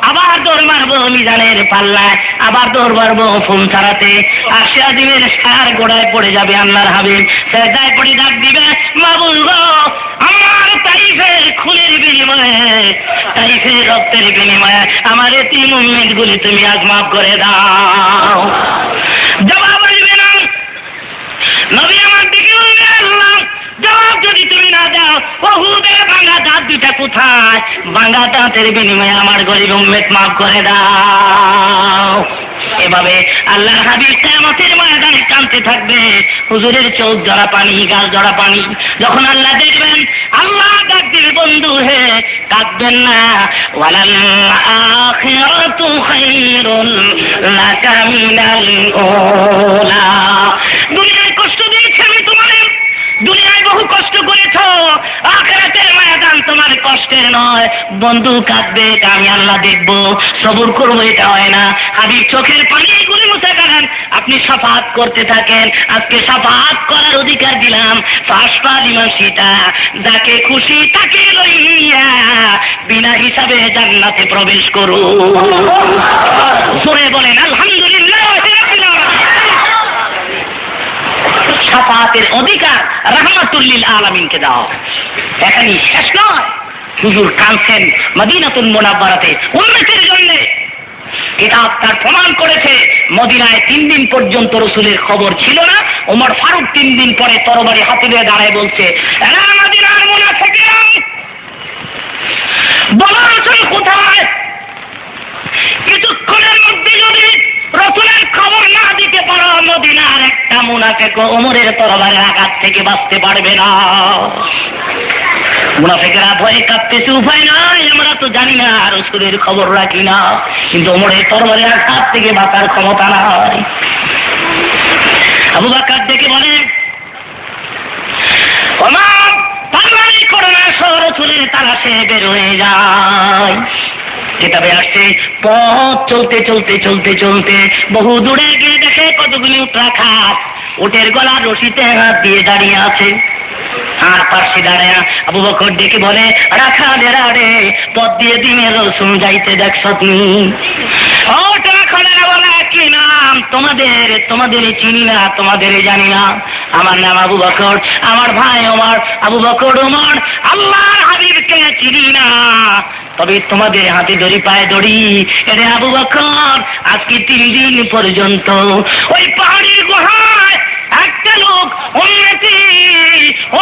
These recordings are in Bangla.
আবার দৌড় মারবো মিজানের পাল্লায়, আবার দৌড় মারবো ফোন ছাড়াতে। আরশে আজিমের সার গোড়ায় পড়ে যাবে আল্লাহর হাবিব, সেজদায় পড়ে ডাক দিবে, মাবুদ গো আমার তাইফের খুনের বিনিময়ে, তাইফের রক্তের বিনিময়ে আমার এতিম উম্মতগুলি তুমি আজ মাফ করে দাও। জবাব আসবে না। নবী আমার দিকে বলবে, আল্লাহ জবাব যদি তুমি না দাও, উহুদের ভাঙা দাঁত দুটা কোথায়? ভাঙা দাঁতের বিনিময়ে আমার গরিব উম্মত মাফ করে দাও। এভাবে আল্লাহর হাবিব কিয়ামতের ময়দানে কাঁদতে থাকবে, হুজুরের চোখ জড়া পানি, গাল জড়া পানি। যখন আল্লাহ দেখবেন, আল্লাহ ডাক দিবে, বন্ধু হে কাঁদবেন না, ওয়ালাল আখিরাতু খায়রুন লাকা মিনাল উলা। দুনিয়ায় কষ্ট দিয়েছি আমি তোমাদের, দুনিয়ায় বহু কষ্ট করেছ, আখিরাতের ময়দান তোমার কষ্টের নয়। বন্ধু কাঁদবে, এটা আমি আল্লাহ দেখবো, সবুর করবো, এটা হয় না। হাবিব চোখের পানি গুলি মুছে গেলেন, আপনি শাফাআত করতে থাকেন। আজকে শাফাআত করার অধিকার দিলাম, ফাসফা লিমান শিতা, যাকে খুশি তাকে লইয়া বিনা হিসাবে জান্নাতে প্রবেশ করুন। জোরে বলেন আলহামদুলিল্লাহ। শাফাআতের অধিকার রাহমাতুল লিল আলামিনকে দাও। এখানেই শেষ নয়, হুজুর কাঁদছেন মদিনাতুল মুনাওয়ারাতে উম্মতের জন্য। কিতাব তার প্রমাণ করেছে, মদিনায় 3 দিন পর্যন্ত রাসূলের খবর ছিল না। ওমর ফারুক 3 দিন পরে তরবারি হাতে নিয়ে দাঁড়ায় বলছে, এরা মদিনার মুনাফিকরা, বলো রাসূল কোথায়? কিছুক্ষণের মধ্যে যদি রাসূলের খবর না দিতে পারো, মদিনার একটা মুনাফিক ওমরের তরবারির আঘাত থেকে বাঁচতে পারবে না। মুনাফিকরা ভয়ে কাঁপতেছে, উপায় নাই, আমরা তো জানি না, রাসূলের খবর রাখি না, কিন্তু ওমরের তরবারির আঘাত থেকে বাঁচার ক্ষমতা নাই। আবু বকর ডেকে বলে, ওমর তরবারি করো না, রাসূলের তালাশে বের হয়ে যায়। কিতাবে আসছে, পথ চলতে চলতে চলতে চলতে বহু দূরে গিয়ে দেখে কতগুলি উট রাখা, উটের গলার রশিতে হাত দিয়ে দাঁড়িয়ে আছে। আর পাশে দাঁড়ায় আবু বকর ডেকে বলে, রাখা দেরা রে, পথ দিয়ে দিনে রসুল যাইতে দেখছ তুমি? ও টাকা বলে, কি নাম তোমাদের? তোমাদের চিনি না, তোমাদের জানি না। আমার নাম আবু বকর, আমার ভাই ওমর। আবু বকর ওমর আল্লাহর হাবিবকে চিনি না, তবে তোমাদের হাতে দড়ি, পায়ে দড়ি। এরে আবু বকর, আজকে 3 দিন পর্যন্ত ওই পাহাড়ির গুহায় একটা লোক উন্নতি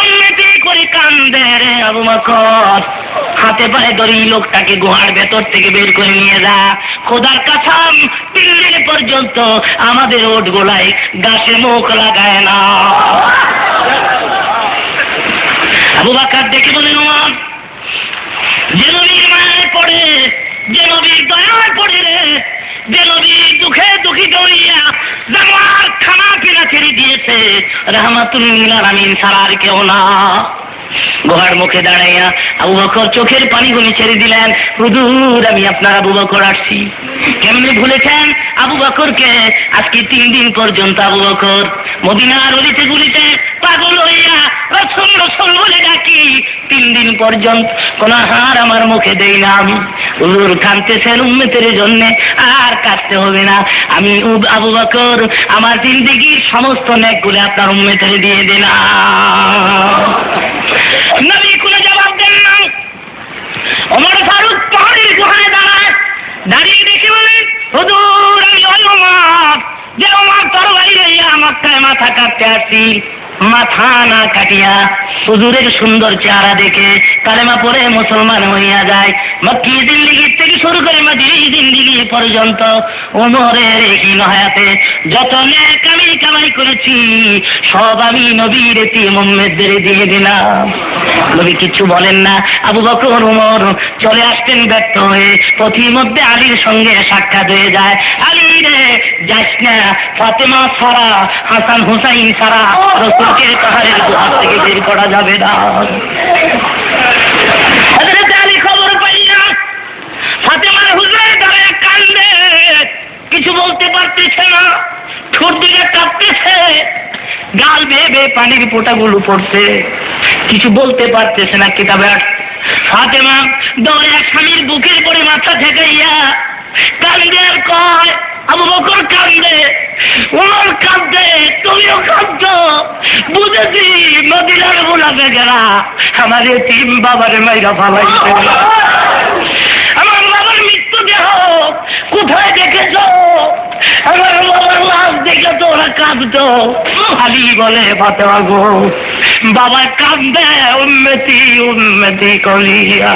উন্নতি করে কান্দে। রে আবু বকর, হাতে পায়ে দড়ি, লোকটাকে গুহার ভেতর থেকে বের করে নিয়ে যা। খোদার কাসম, 3 দিন পর্যন্ত আমাদের ওট গোলায় গাছে মুখ লাগায় না। আবু বকর দেখে বলেন, ওমর, যে নবীর মায়ায় পড়ে, যে নবীর দয়ায় পড়ে রে, যে নবীর দুঃখে দুঃখিত হইয়া জামার খানা পিনা ছেড়ে দিয়েছে, রাহমাতুল লিল আলামিন ছাড়া আর কেউ না। গুহার মুখে দাঁড়াইয়া আবু বকর চোখের পানিগুলি ছেড়ে দিলেন, হুজুর আমি আপনার আবু বকর আসছি। কেমনি ভুলেছেন আবু বকরকে? আজকে 3 দিন পর্যন্ত আবু বকর মদিনার অলিতে গুলিতে পাগল হইয়া রাসূল রাসূল বলে ডাকি, 3 দিন পর্যন্ত কোন হার আমার মুখে দেই না। হুজুর কাঁদতেছেন উম্মতের জন্য, আর কাঁদতে হবে না। আমি আবু বকর আমার জিন্দেগীর সমস্ত নেকগুলো আপনার উম্মতের দিয়ে দিলাম। নবী কোনো জবাব দেন না। ওমর ফারুক পাহাড়ের গুহায় দাঁড়িয়ে দেখে বলেন, হুজুর আমি ওই ওমর, যে ওমর তরবারি লইয়া মক্কায় মাথা কাটতে আসছি। মাথা না কাটিয়া হুজুরের সুন্দর চেহারা দেখে কালেমা পড়ে মুসলমান হইয়া যায়। মক্কি জিন্দেগি থেকে শুরু করে মদিনী জিন্দেগি পর্যন্ত ওমরের হীন হায়াতে যত নেক আমি কামাই করেছি, সব আমি নবীর এতিম উম্মতদের দিয়ে দিলাম। নবী কিছু বলেন না। আবু বকর ওমর চলে আসতেন ব্যর্থ হয়ে, পথির মধ্যে আলীর সঙ্গে সাক্ষাৎ হয়ে যায়। আলী রে যাস না, ফাতেমা ছাড়া, হাসান হুসাইন ছাড়া রাসূলকে পাহাড়ের গুহা থেকে বের করা যাবে না। হযরত আলী খবর পাইয়া ফাতেমার হুজুরের দ্বারা কান্দে, কিছু বলতে পারতেছে না, ঠোঁট দিকে কাঁপতেছে, গাল বেয়ে বেয়ে পানির ফোঁটাগুলো পড়ছে, কিছু বলতে পারতেছে না। কিতাবে ফাতেমা দৌড়ে এক স্বামীর বুকের পরে মাথা ঠেকাইয়া কান্দে আর কয়, আবু বকর কান্দে, ওমর কান্দে, তুমিও কাঁদছো, বুঝেছি মদিনার মুনাফিকেরা আমার এতিম বাবার মাইরা ফালাইছে। আমার বাবার মৃত্যু দেহ কোথায় দেখেছো? আমার বাবার লাশ দেখে তো ওরা কাঁদতো। আলী বলে, ফাতেমা গো, বাবা কান্দে, উম্মতি উম্মতি কলিয়া।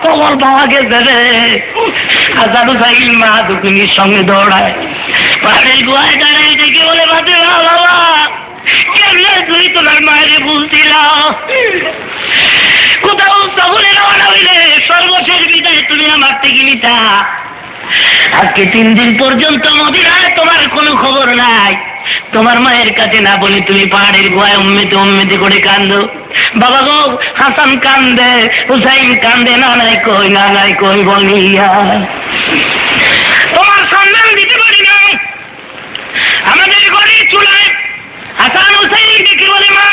তোমার বাবা গেছে রে। হাসান হুসাইন মা দুকুনির সঙ্গে দৌড়ায়, পাহাড়ের গুহায় দাঁড়ায় দেখে বলে, ফাতেমা বাবা কেমনে তুই তোমার মায়ের বলছিল, কোথাও সফরে রওনা হইলে সর্বশেষ বিদায় তুমি আমার থেকে নিতা। আজকে 3 দিন পর্যন্ত মদিনায় তোমার কোনো খবর নাই। তোমার মায়ের কাছে না বলে তুমি পাহাড়ের গুহায় উম্মতি উম্মতি করে কান্দো। বাবা গো, হাসান কান্দে, হুসাইন কান্দে, নানাই কই বলিয়া তোমার সম্মান দিতে পারি না। আমাদের ঘরের চুলায় হাসান হুসাইন দেখে বলে, মা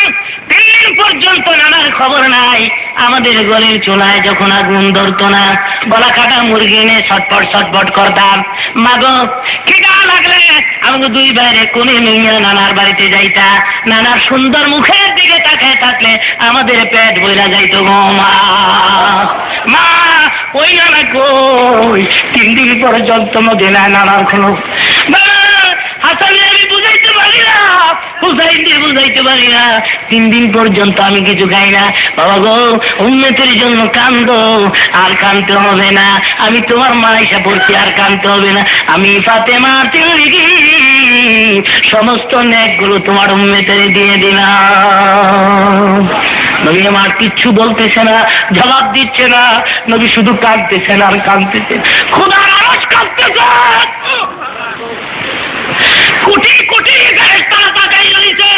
3 দিন পর্যন্ত নানার খবর নাই। আমাদের ঘরের চুলায় যখন আগুন ধরতো না, গলা কাটা মুরগি এনে ছটপট করতাম। মা গো, খিদা লাগলে আমাকে 2 বাইরে কোণে নিয়ে নানার বাড়িতে যাইতা। নানার সুন্দর মুখের দিকে তাকায় থাকলে আমাদের পেট বইরা যাইতো গো মা। মা ওই নানা কই? 3 দিন পর্যন্ত মদিনায় নানার কোনো হাসানে আমি বুঝাইতে পারি না, বুঝাইতে পারি না। 3 দিন পর্যন্ত আমি কিছু খাই না। বাবা গো, উম্মতের জন্য কান্দো, আর কানতে হবে না। আমি তোমার মা এসে পড়ছি, আর কানতে হবে না। আমি ফাতেমা তিলকি সমস্ত নেকগুলো তোমার উম্মতের দিয়ে দিলাম। নবী আমার কিচ্ছু বলতেছে না, জবাব দিচ্ছে না। নবী শুধু কাঁদতেছেন আর কাঁদতেছেন। খোদার আওয়াজ কাঁদতেছে। কোটি কোটি ফেরেশতারা তাকাই রয়েছে।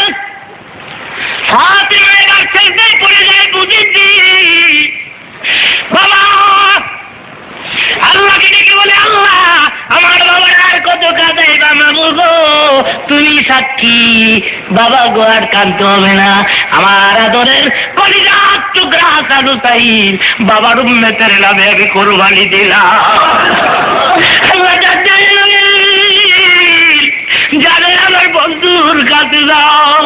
ফাতেমা এবার সেজদায় পড়ে যায়, বুঝেছি বাবা। আল্লাহকে ডেকে বলে, আল্লাহ আমার বাবার আর কত কাঁদাই বা মামু গো, তুমি সাক্ষী। বাবা গো, আর কাঁদতে হবে না। আমার আদরের কলিজার টুকরা হাসান হুসাইন বাবার উম্মতের নামে আমি কোরবানি দিলাম। আল্লাহ জানে আমার বন্ধুর কাছে যাও,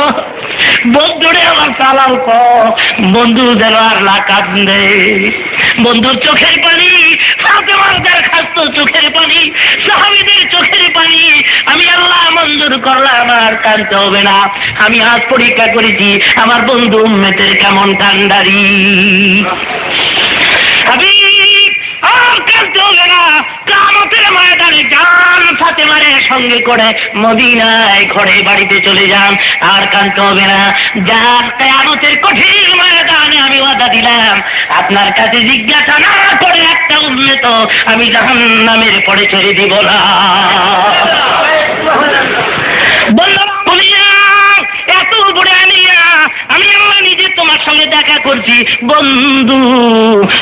বন্ধুরে আমার সালাম কর। বন্ধু যেন আর না কান্দে। বন্ধুর চোখের পানি, ফাতেমার দরখাস্ত চোখের পানি, সাহাবীদের চোখের পানি আমি আল্লাহ মঞ্জুর করলাম, আর কাঁদতে হবে না। আমি আজ পরীক্ষা করেছি আমার বন্ধু উম্মতের কেমন কান্দারি। আমি আর কাঁদতে হবে না। কিয়ামতের ময়দানে যান, ফাতেমারে সঙ্গে করে মদিনায় ঘরে বাড়িতে চলে যান, আর কাঁদতে হবে না। যান, কিয়ামতের কঠিন ময়দানে আমি ওয়াদা দিলাম, আপনার কাছে জিজ্ঞাসা না করে একটা উম্মত আমি জাহান্নামের পরে ছেড়ে দিব না। বললাম এত বড় আনিয়া আমি আল্লাহ নিজে তোমার সঙ্গে দেখা করছি। বন্ধু,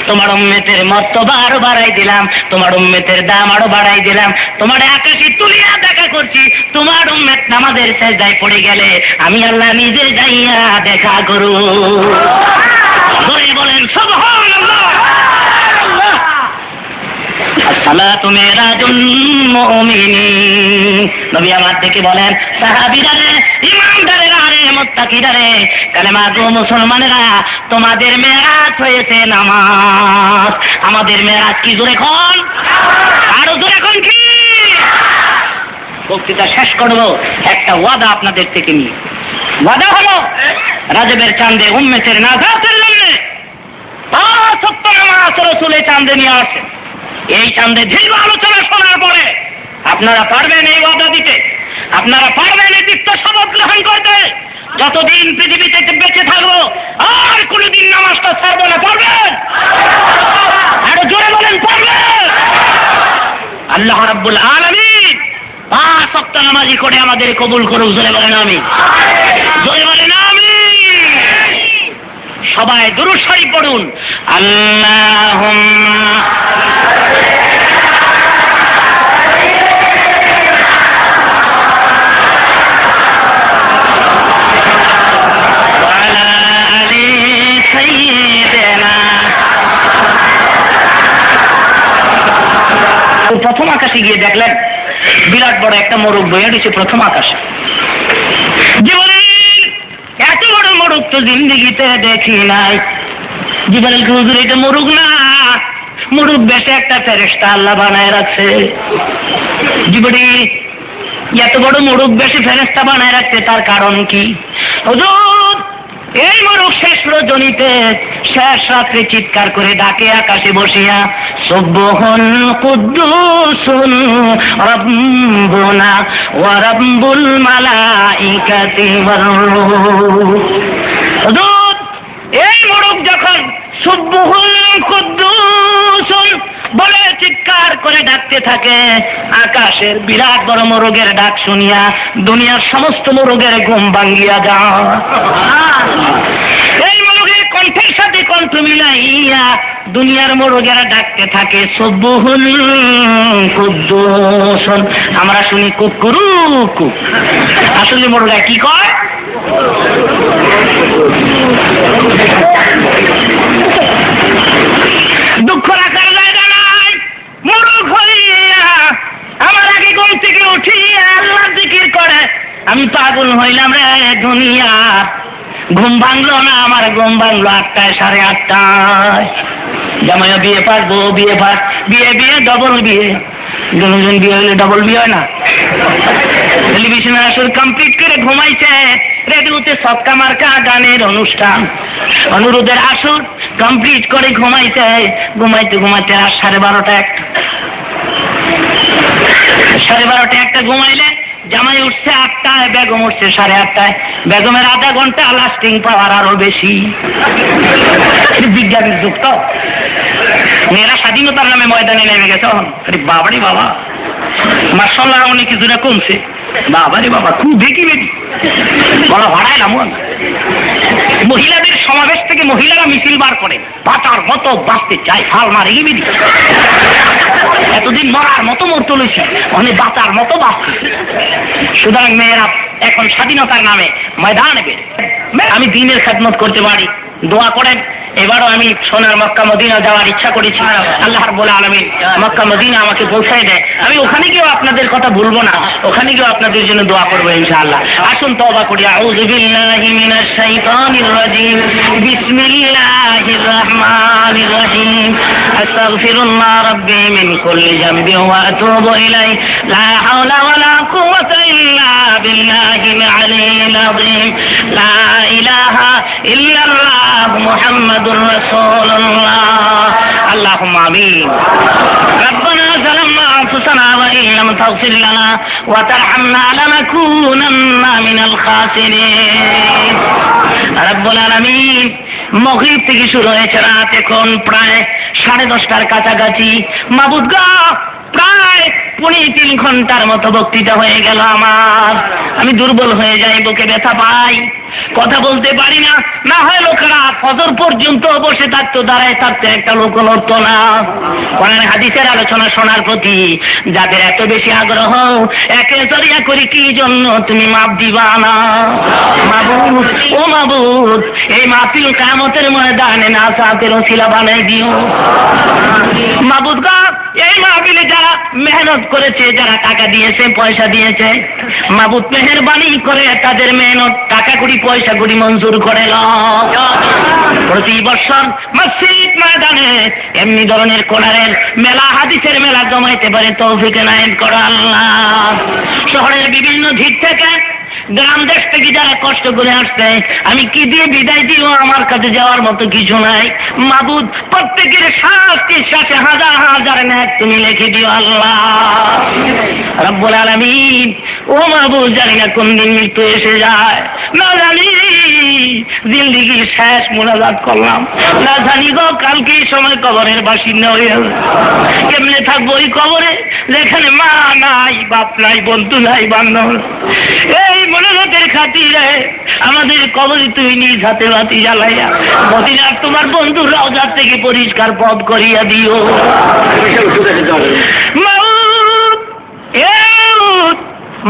তোমার উম্মতের মর্তবা আরো বাড়াই দিলাম, তোমার উম্মতের দাম আরো বাড়াই দিলাম। তোমার আকাশে তুলিয়া দেখা করছি। তোমার উম্মত নামাজের সেজদায় পড়ে গেলে আমি আল্লাহ নিজে যাইয়া দেখা করু। বলেন সুবহানাল্লাহ। আসসালাতু মিরাজুল মুমিনিন। নবী আমার থেকে বলেন, সাহাবীরা রে, ইমানদারেরা রে, মুত্তাকিরা রে, কালেমা গো মুসলমানেরা, তোমাদের মেরাজ হয়েছে নামাজ। আমাদের মেরাজ কি? জোরে কোন, আরো জোরে কোন কি? বক্তৃতা শেষ করবো একটা ওয়াদা আপনাদের থেকে নিয়ে। ওয়াদা হলো রাজবের চাঁদে উম্মতের নাজাতের জন্য 5 ওয়াক্ত নামাজ রাসূলের চাঁদে নিয়ে আসে। এই চাঁদে দীর্ঘ আলোচনা শোনার পরে আপনারা পারবেন এই ওয়াদা দিতে? আপনারা পারবেন এই দীপ্ত শপথ গ্রহণ করতে? যতদিন পৃথিবীতে বেঁচে থাকবো আর কোনদিন নামাজটা ছাড়বো না। পারবেন? আরো জোরে বলেন, পারবেন? আল্লাহ রাব্বুল আলামিন 5 ওয়াক্ত নামাজি করে আমাদের কবুল করুক। জোরে বলেন আমিন। জোরে বলেন আমিন। সবাই দুরূদ শরীফ পড়ুন। আল্লাহুম্মা প্রথম আকাশে গিয়ে দেখলেন বিরাট বড় একটা মোরগ বইয়া দিচ্ছে প্রথম আকাশে। জিবরাইল এত বড় মোরগ তো জিন্দেগিতে দেখি নাই। জিবরাইল হুজুর এটা মোরগ না, মোরগ বেশে একটা ফেরেশতা আল্লাহ বানায় রাখছে। জিবরাইল এত বড় মোরগ বেশে ফেরেশতা বানায় রাখছে, তার কারণ কি? হুজুর এই মোরগ শেষ রজনীতে শেষ রাত্রে চিৎকার করে ডাকে আকাশে বসিয়া, সুবহান কুদ্দুসুন রাব্বুনা ওয়া রাব্বুল মালাইকাতি ওয়ার রূহ। হুজুর এই মোরগ যখন সুবহান কুদ্দুসুন বলে চিৎকার করে ডাকতে থাকে, আকাশের বিরাট বড় মোরগের ডাক শুনিয়া দুনিয়ার সমস্ত মোরগের ঘুম ভাঙ্গিয়া যায়। এই মোরগের কণ্ঠের সাথে কণ্ঠ মিলাইয়া দুনিয়ার মোরগেরা ডাকতে থাকে সুবহুল কুদ্দুস। আমরা শুনি কুকুরু কুক, আসলে মোরগা কি কয়? দুঃখ রাখার জায়গা নাই। মোরগ হইয়া আমার আগে ঘুম থেকে উঠিয়া আল্লাহ জিকির করে আমি পাগল হইলাম রে দুনিয়া। ঘুম ভাঙলো না, আমার ঘুম ভাঙলো 8টায় 8:30টায়। জামাইয়া বিয়ে পাস, বউ বিয়ে পাস, বিয়ে বিয়ে ডবল বিয়ে। দুজন বিয়ে হইলে ডবল বিয়ে হয় না? টেলিভিশনের আসর কমপ্লিট করে ঘুমাইছে, রেডিওতে সক্কা মার্কা গানের অনুষ্ঠান অনুরোধের আসর কমপ্লিট করে ঘুমাইছে। ঘুমাইতে ঘুমাইতে আর 12:30 1:30 ঘুমাইলে জামাই উঠছে 8টায়, বেগম উঠছে 8:30টায়। বেগমের আধা ঘন্টা লাস্টিং পাওয়ার আরো বেশি। বিজ্ঞানের যুগ তো, মেয়েরা স্বাধীনতার নামে ময়দানে নেমে গেছে। বাবারি বাবা, মাশাআল্লাহ অনেক কিছুটা কমছে। বাবারি বাবা খুব বেশি বেশি বড় ভাড়াইলাম। মহিলাদের সমাবেশ থেকে মহিলারা মিছিল বার করে, বাঁচার মতো বাঁচতে চায়, ফাল মারে গিয়ে। এতদিন মরার মতো মর চলেছে, অনেক বাঁচার মতো বাঁচতে। সুতরাং মেয়েরা এখন স্বাধীনতার নামে ময়দানে বের। আমি দিনের খেদমত করতে পারি, দোয়া করেন। এবারও আমি সোনার মক্কা মদিনা যাওয়ার ইচ্ছা করেছি। আল্লাহ রাব্বুল আলামিন মক্কা মদিনা আমাকে পৌঁছায় দেয়, আমি ওখানে গিয়েও আপনাদের কথা ভুলবো না, ওখানে গিয়েও আপনাদের জন্য দোয়া করবো ইনশাআল্লাহ। আসুন তওবা করি। আউযু বিল্লাহি মিনাশ শাইতানির রাজিম, বিসমিল্লাহির রাহমানির রহিম। আস্তাগফিরুল্লাহ রাব্বি মিন কুল্লি যামবি ওয়া আতুবু ইলাইহি, লা হাওলা ওয়ালা কুওয়াতা ইল্লা বিল্লাহিল আলিয়্যিল আযীম। লা ইলাহা ইল্লাল্লাহ মুহাম্মাদুর রাসূলুল্লাহ। আল্লাহুম্মা আমিন। রব্বানা যালামনা আনফুসানা ওয়া ইন লাম তাগফির লানা ওয়া তারহামনা লানাকুনান্না মিনাল খাসিরিন। রব্বুল আলামিন, মাগরিব থেকে শুরু হয়েছে রাত এখন প্রায় 10:30টার কাছাকাছি। মাবুদ গো, প্রায় 3 ঘন্টার মতো বক্তৃতা হয়ে গেল আমার। আমি দুর্বল হয়ে যাই, বুকে ব্যথা পাই, কথা বলতে পারি না। না হয় লোকেরা ফজর পর্যন্ত বসে থাকতো, দাঁড়ায় থাকতো, একটা লোক লড়তো না। কোরআন হাদিসের আলোচনা শোনার প্রতি যাদের এত বেশি আগ্রহ, একে জরিয়া করি কি জন্য তুমি মাপ দিবা না? মাবুদ, ও মাবুদ, এই মাহফিল কিয়ামতের ময়দানে নাসাতের ওসিলা বানাই দিও। মাবুদ গো, এই মাহফিলে যারা মেহনত করেছে, যারা টাকা দিয়েছে, পয়সা দিয়েছে, মাবুদ মেহেরবানি করে তাদের মেহনত, টাকা কুড়ি, পয়সা কুড়ি মঞ্জুর করে নাও। প্রতি বছর মসজিদ ময়দানে এমনি ধরনের কোরআনের মেলা, হাদিসের মেলা জমাইতে পারে তৌফিক এনায়েত করো আল্লাহ। শহরের বিভিন্ন ঝিট থেকে, গ্রাম দেশ থেকে যারা কষ্ট করে আসছে, আমি কি দিয়ে বিদায় দিও? আমার কাছে যাওয়ার মতো কিছু নাই। মাবুদ, প্রত্যেকের শ্বাসকে শ্বাসে হাজার হাজার নেক তুমি লিখে দিও আল্লাহ। রব্বুল আলামিন, ও মাহবুব, জানি না কোন দিন মৃত্যু এসে যায়, না জানি জিন্দিগি শেষ মোনাজাত করলাম, না জানি গো কালকে সময় কবরের বাসিন্দা হয়ে যাবে। কেমনে থাকবো ওই কবরে যেখানে মা নাই, বাপ নাই, বন্ধু নাই, বান্ধব। এই মোনাজাতের খাতিরে আমাদের কবরে তুমি নিজ হাতে বাতি জ্বালাইয়া মদিনার তোমার বন্ধুর রওজা থেকে পরিষ্কার পথ করিয়া দিও।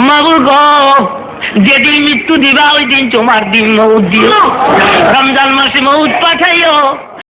মাবুর গো, যেদিন মৃত্যু দিবা ওই দিন তোমার দিন মৌত দিও। রমজান মাসে মৌত পাঠাইও,